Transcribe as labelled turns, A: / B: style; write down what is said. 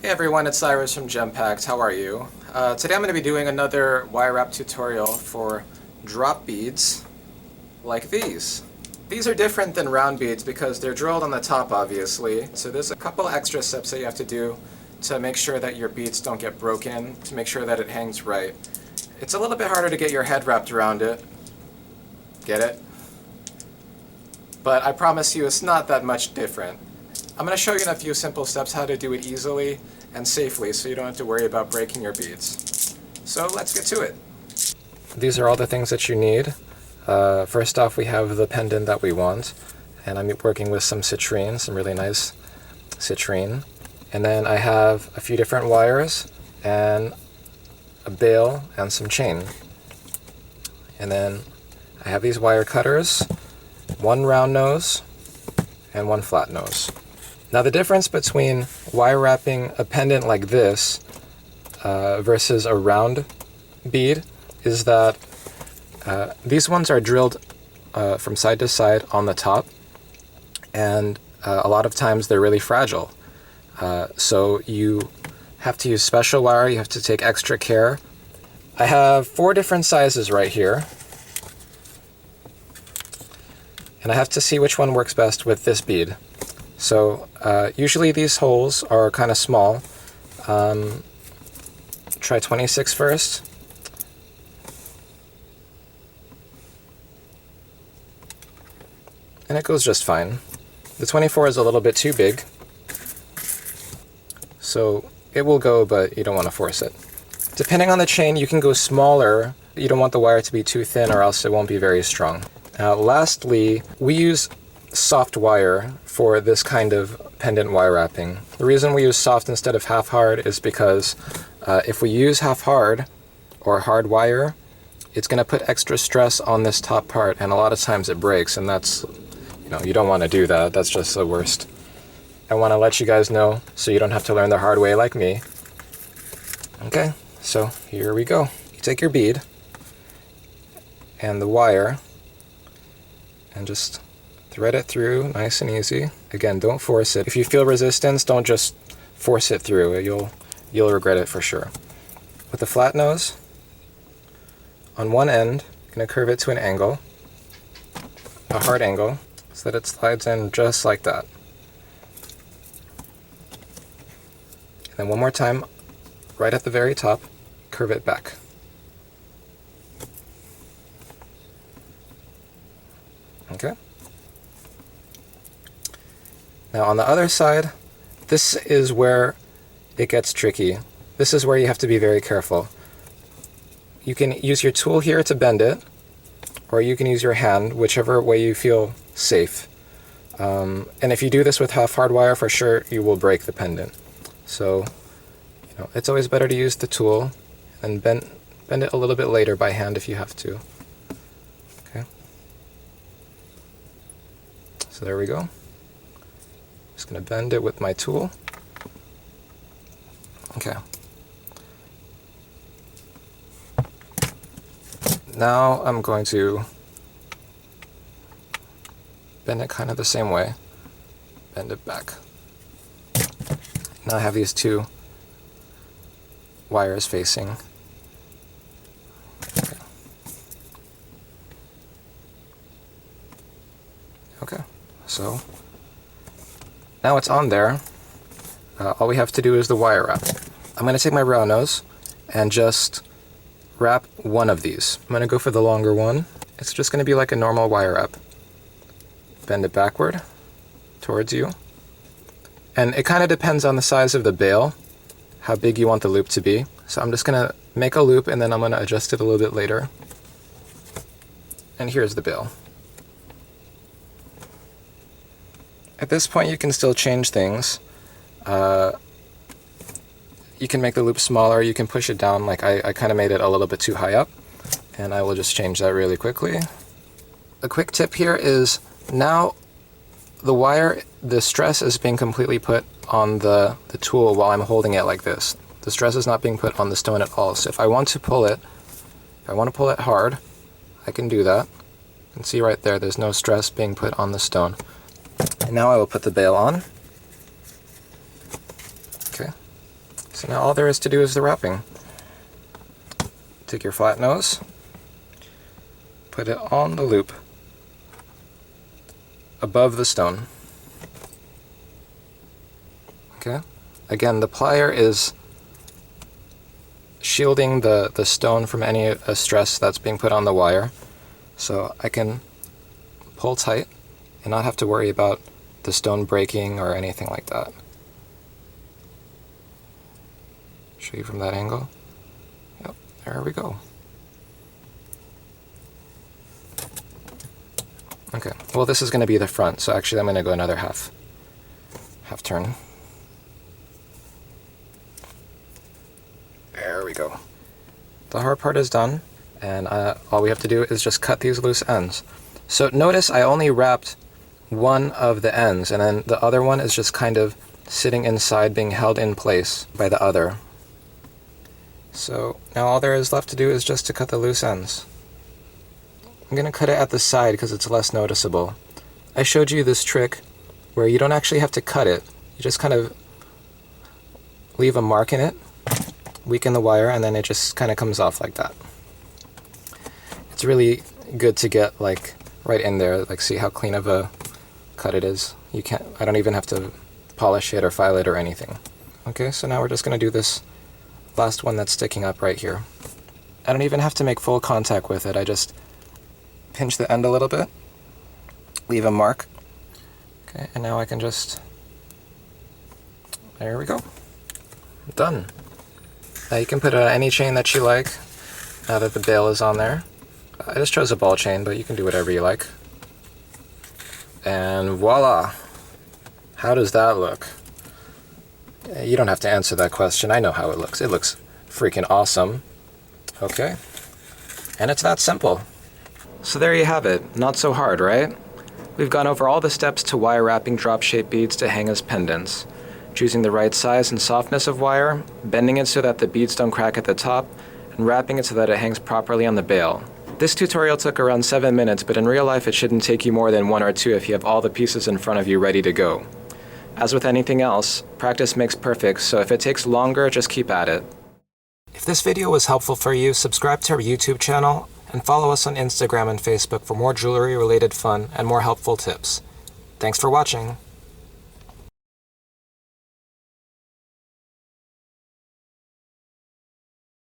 A: Hey everyone, it's Cyrus from GemPacked. How are you? Today I'm going to be doing another wire wrap tutorial for drop beads like these. These are different than round beads because they're drilled on the top, obviously. So there's a couple extra steps that you have to do to make sure that your beads don't get broken, to make sure that it hangs right. It's a little bit harder to get your head wrapped around it. Get it? But I promise you it's not that much different. I'm going to show you in a few simple steps how to do it easily and safely so you don't have to worry about breaking your beads. So let's get to it. These are all the things that you need. First off, we have the pendant that we want, and I'm working with some citrine, some really nice citrine. And then I have a few different wires and a bail and some chain. And then I have these wire cutters, one round nose and one flat nose. Now the difference between wire wrapping a pendant like this versus a round bead is that these ones are drilled from side to side on the top, and a lot of times they're really fragile. So you have to use special wire, you have to take extra care. I have 4 different sizes right here, and I have to see which one works best with this bead. So usually these holes are kind of small. Try 26 first. And it goes just fine. The 24 is a little bit too big, so it will go, but you don't want to force it. Depending on the chain, you can go smaller. You don't want the wire to be too thin or else it won't be very strong. Now lastly, we use soft wire for this kind of pendant wire wrapping. The reason we use soft instead of half hard is because if we use half hard or hard wire, it's going to put extra stress on this top part, and a lot of times it breaks, and that's, you don't want to do that. That's just the worst. I want to let you guys know so you don't have to learn the hard way like me. Okay, so here we go. You take your bead and the wire and just thread it through nice and easy. Again, don't force it. If you feel resistance, don't just force it through. You'll regret it for sure. With the flat nose, on one end, you're going to curve it to an angle, a hard angle, so that it slides in just like that. And then one more time, right at the very top, curve it back. Okay? Now on the other side, this is where it gets tricky. This is where you have to be very careful. You can use your tool here to bend it, or you can use your hand, whichever way you feel safe. And if you do this with half hard wire, for sure you will break the pendant. So, it's always better to use the tool and bend it a little bit later by hand if you have to. Okay. So there we go. Just going to bend it with my tool. Okay. Now I'm going to bend it kind of the same way. Bend it back. Now I have these 2 wires facing. Okay, so now it's on there. All we have to do is the wire wrap. I'm going to take my round nose and just wrap one of these. I'm going to go for the longer one. It's just going to be like a normal wire wrap. Bend it backward towards you. And it kind of depends on the size of the bail, how big you want the loop to be. So I'm just going to make a loop and then I'm going to adjust it a little bit later. And here's the bail. At this point you can still change things. You can make the loop smaller, you can push it down, like I kind of made it a little bit too high up, and I will just change that really quickly. A quick tip here is now the stress is being completely put on the tool while I'm holding it like this. The stress is not being put on the stone at all, so if I want to pull it hard, I can do that. You can see right there's no stress being put on the stone. And now I will put the bail on. Okay. So now all there is to do is the wrapping. Take your flat nose, put it on the loop above the stone. Okay. Again, the plier is shielding the stone from any stress that's being put on the wire. So I can pull tight and not have to worry about the stone breaking or anything like that. Show you from that angle. Yep, there we go. Okay, well this is going to be the front, so actually I'm going to go another half turn. There we go. The hard part is done, and all we have to do is just cut these loose ends. So notice I only wrapped one of the ends, and then the other one is just kind of sitting inside, being held in place by the other. So now all there is left to do is just to cut the loose ends. I'm going to cut it at the side because it's less noticeable. I showed you this trick where you don't actually have to cut it. You just kind of leave a mark in it, weaken the wire, and then it just kind of comes off like that. It's really good to get like right in there, like see how clean of a cut it is. I don't even have to polish it or file it or anything. Okay, so now we're just going to do this last one that's sticking up right here. I don't even have to make full contact with it. I just pinch the end a little bit, leave a mark. Okay, and now I can just, there we go. Done. Now you can put it on any chain that you like, now that the bail is on there. I just chose a ball chain, but you can do whatever you like. And voila! How does that look? You don't have to answer that question. I know how it looks. It looks freaking awesome. Okay. And it's that simple. So there you have it. Not so hard, right? We've gone over all the steps to wire wrapping drop-shaped beads to hang as pendants. Choosing the right size and softness of wire, bending it so that the beads don't crack at the top, and wrapping it so that it hangs properly on the bail. This tutorial took around 7 minutes, but in real life it shouldn't take you more than 1 or 2 if you have all the pieces in front of you ready to go. As with anything else, practice makes perfect, so if it takes longer, just keep at it. If this video was helpful for you, subscribe to our YouTube channel and follow us on Instagram and Facebook for more jewelry-related fun and more helpful tips. Thanks for watching.